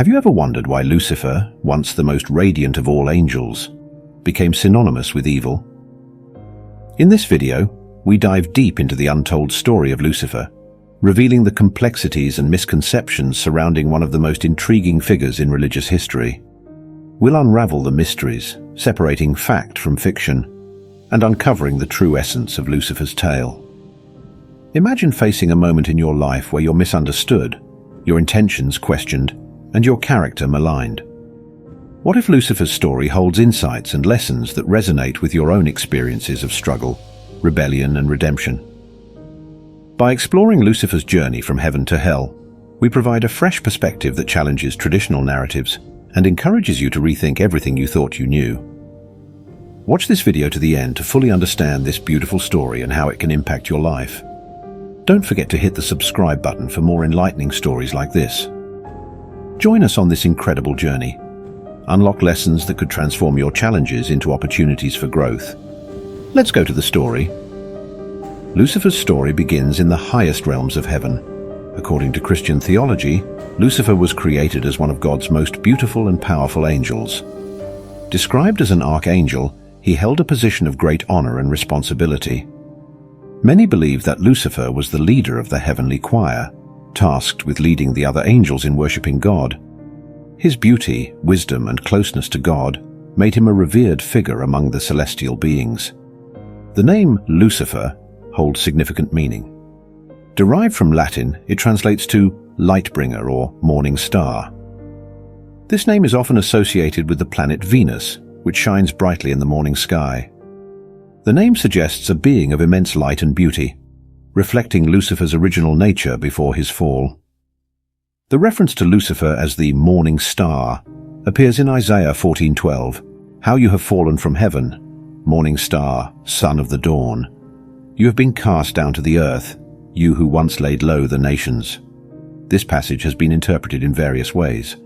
Have you ever wondered why Lucifer, once the most radiant of all angels, became synonymous with evil? In this video, we dive deep into the untold story of Lucifer, revealing the complexities and misconceptions surrounding one of the most intriguing figures in religious history. We'll unravel the mysteries, separating fact from fiction, and uncovering the true essence of Lucifer's tale. Imagine facing a moment in your life where you're misunderstood, your intentions questioned, and your character maligned. What if Lucifer's story holds insights and lessons that resonate with your own experiences of struggle, rebellion, and redemption? By exploring Lucifer's journey from heaven to hell, we provide a fresh perspective that challenges traditional narratives and encourages you to rethink everything you thought you knew. Watch this video to the end to fully understand this beautiful story and how it can impact your life. Don't forget to hit the subscribe button for more enlightening stories like this. Join us on this incredible journey. Unlock lessons that could transform your challenges into opportunities for growth. Let's go to the story. Lucifer's story begins in the highest realms of heaven. According to Christian theology, Lucifer was created as one of God's most beautiful and powerful angels. Described as an archangel, he held a position of great honor and responsibility. Many believe that Lucifer was the leader of the heavenly choir, tasked with leading the other angels in worshipping God. His beauty, wisdom, and closeness to God made him a revered figure among the celestial beings. The name Lucifer holds significant meaning. Derived from Latin, it translates to light-bringer or morning star. This name is often associated with the planet Venus, which shines brightly in the morning sky. The name suggests a being of immense light and beauty, reflecting Lucifer's original nature before his fall. The reference to Lucifer as the morning star appears in Isaiah 14:12. How you have fallen from heaven, morning star, son of the dawn. You have been cast down to the earth, you who once laid low the nations. This passage has been interpreted in various ways.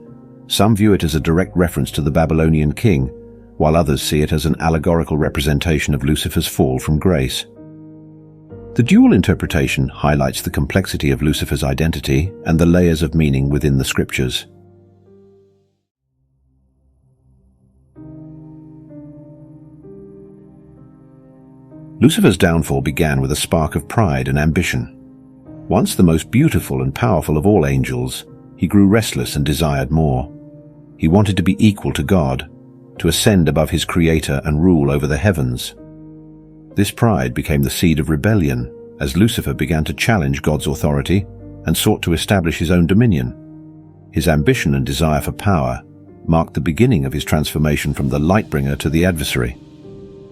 Some view it as a direct reference to the Babylonian king, while others see it as an allegorical representation of Lucifer's fall from grace. The dual interpretation highlights the complexity of Lucifer's identity and the layers of meaning within the scriptures. Lucifer's downfall began with a spark of pride and ambition. Once the most beautiful and powerful of all angels, he grew restless and desired more. He wanted to be equal to God, to ascend above his Creator and rule over the heavens. This pride became the seed of rebellion as Lucifer began to challenge God's authority and sought to establish his own dominion. His ambition and desire for power marked the beginning of his transformation from the light-bringer to the adversary.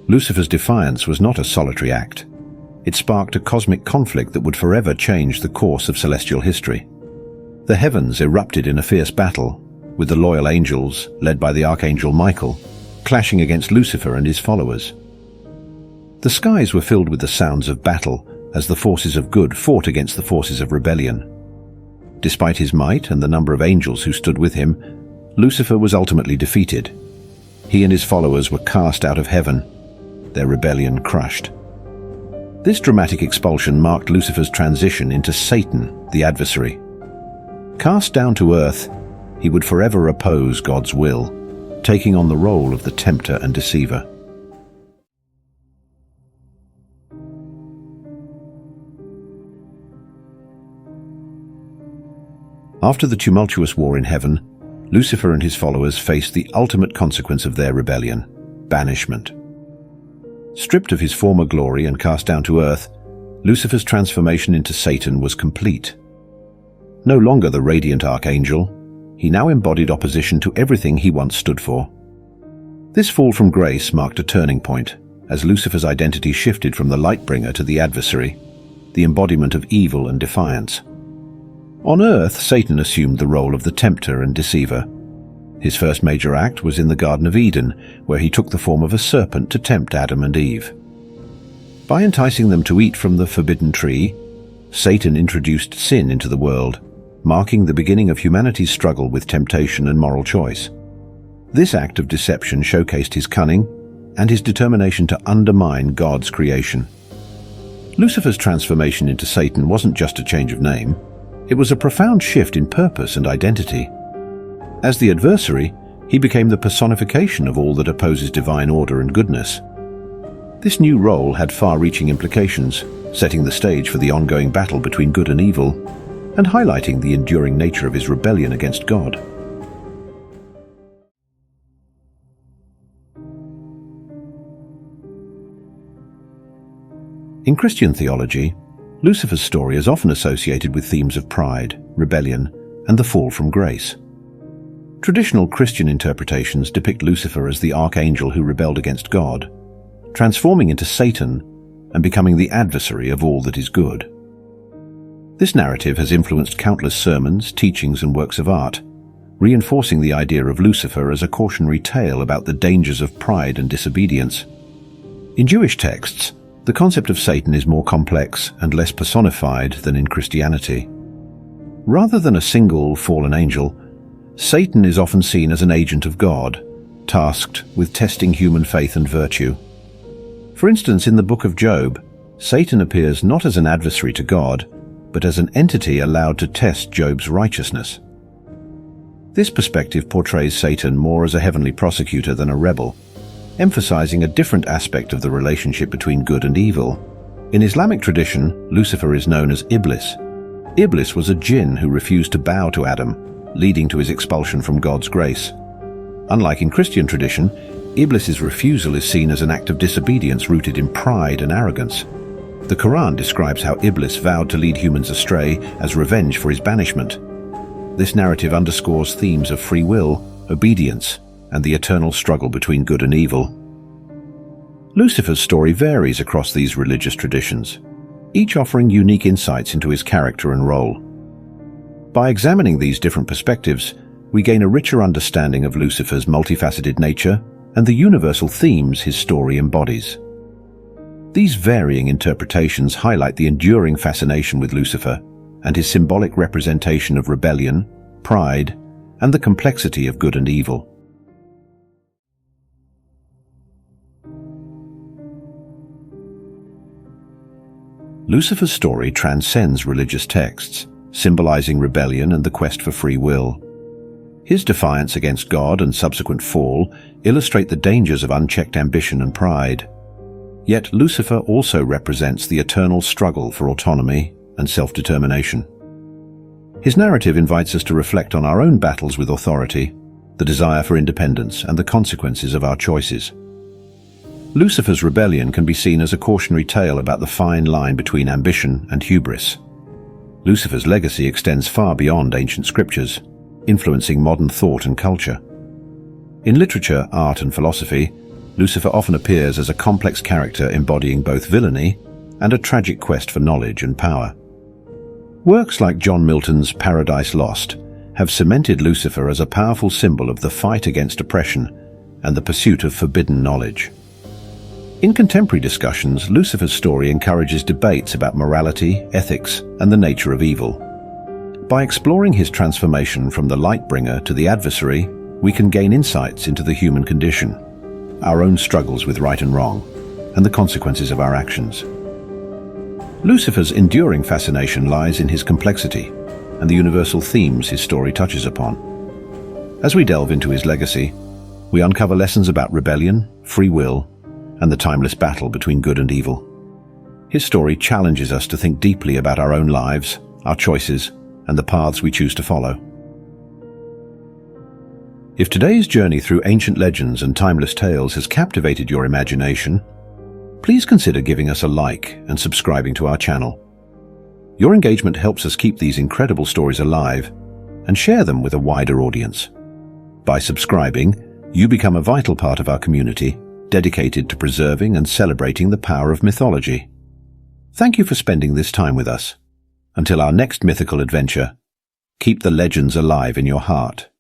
Lucifer's defiance was not a solitary act. It sparked a cosmic conflict that would forever change the course of celestial history. The heavens erupted in a fierce battle, with the loyal angels, led by the archangel Michael, clashing against Lucifer and his followers. The skies were filled with the sounds of battle as the forces of good fought against the forces of rebellion. Despite his might and the number of angels who stood with him, Lucifer was ultimately defeated. He and his followers were cast out of heaven, their rebellion crushed. This dramatic expulsion marked Lucifer's transition into Satan, the adversary. Cast down to earth, he would forever oppose God's will, taking on the role of the tempter and deceiver. After the tumultuous war in heaven, Lucifer and his followers faced the ultimate consequence of their rebellion: banishment. Stripped of his former glory and cast down to earth, Lucifer's transformation into Satan was complete. No longer the radiant archangel, he now embodied opposition to everything he once stood for. This fall from grace marked a turning point, as Lucifer's identity shifted from the light-bringer to the adversary, the embodiment of evil and defiance. On earth, Satan assumed the role of the tempter and deceiver. His first major act was in the Garden of Eden, where he took the form of a serpent to tempt Adam and Eve. By enticing them to eat from the forbidden tree, Satan introduced sin into the world, marking the beginning of humanity's struggle with temptation and moral choice. This act of deception showcased his cunning and his determination to undermine God's creation. Lucifer's transformation into Satan wasn't just a change of name. It was a profound shift in purpose and identity. As the adversary, he became the personification of all that opposes divine order and goodness. This new role had far-reaching implications, setting the stage for the ongoing battle between good and evil, and highlighting the enduring nature of his rebellion against God. In Christian theology, Lucifer's story is often associated with themes of pride, rebellion, and the fall from grace. Traditional Christian interpretations depict Lucifer as the archangel who rebelled against God, transforming into Satan and becoming the adversary of all that is good. This narrative has influenced countless sermons, teachings, and works of art, reinforcing the idea of Lucifer as a cautionary tale about the dangers of pride and disobedience. In Jewish texts, the concept of Satan is more complex and less personified than in Christianity. Rather than a single fallen angel, Satan is often seen as an agent of God, tasked with testing human faith and virtue. For instance, in the book of Job, Satan appears not as an adversary to God, but as an entity allowed to test Job's righteousness. This perspective portrays Satan more as a heavenly prosecutor than a rebel, emphasizing a different aspect of the relationship between good and evil. In Islamic tradition, Lucifer is known as Iblis. Iblis was a jinn who refused to bow to Adam, leading to his expulsion from God's grace. Unlike in Christian tradition, Iblis's refusal is seen as an act of disobedience rooted in pride and arrogance. The Quran describes how Iblis vowed to lead humans astray as revenge for his banishment. This narrative underscores themes of free will, obedience, and the eternal struggle between good and evil. Lucifer's story varies across these religious traditions, each offering unique insights into his character and role. By examining these different perspectives, we gain a richer understanding of Lucifer's multifaceted nature and the universal themes his story embodies. These varying interpretations highlight the enduring fascination with Lucifer and his symbolic representation of rebellion, pride, and the complexity of good and evil. Lucifer's story transcends religious texts, symbolizing rebellion and the quest for free will. His defiance against God and subsequent fall illustrate the dangers of unchecked ambition and pride. Yet Lucifer also represents the eternal struggle for autonomy and self-determination. His narrative invites us to reflect on our own battles with authority, the desire for independence, and the consequences of our choices. Lucifer's rebellion can be seen as a cautionary tale about the fine line between ambition and hubris. Lucifer's legacy extends far beyond ancient scriptures, influencing modern thought and culture. In literature, art, and philosophy, Lucifer often appears as a complex character embodying both villainy and a tragic quest for knowledge and power. Works like John Milton's Paradise Lost have cemented Lucifer as a powerful symbol of the fight against oppression and the pursuit of forbidden knowledge. In contemporary discussions, Lucifer's story encourages debates about morality, ethics, and the nature of evil. By exploring his transformation from the light-bringer to the adversary, we can gain insights into the human condition, our own struggles with right and wrong, and the consequences of our actions. Lucifer's enduring fascination lies in his complexity and the universal themes his story touches upon. As we delve into his legacy, we uncover lessons about rebellion, free will, and the timeless battle between good and evil. His story challenges us to think deeply about our own lives, our choices, and the paths we choose to follow. If today's journey through ancient legends and timeless tales has captivated your imagination, please consider giving us a like and subscribing to our channel. Your engagement helps us keep these incredible stories alive and share them with a wider audience. By subscribing, you become a vital part of our community, dedicated to preserving and celebrating the power of mythology. Thank you for spending this time with us. Until our next mythical adventure, keep the legends alive in your heart.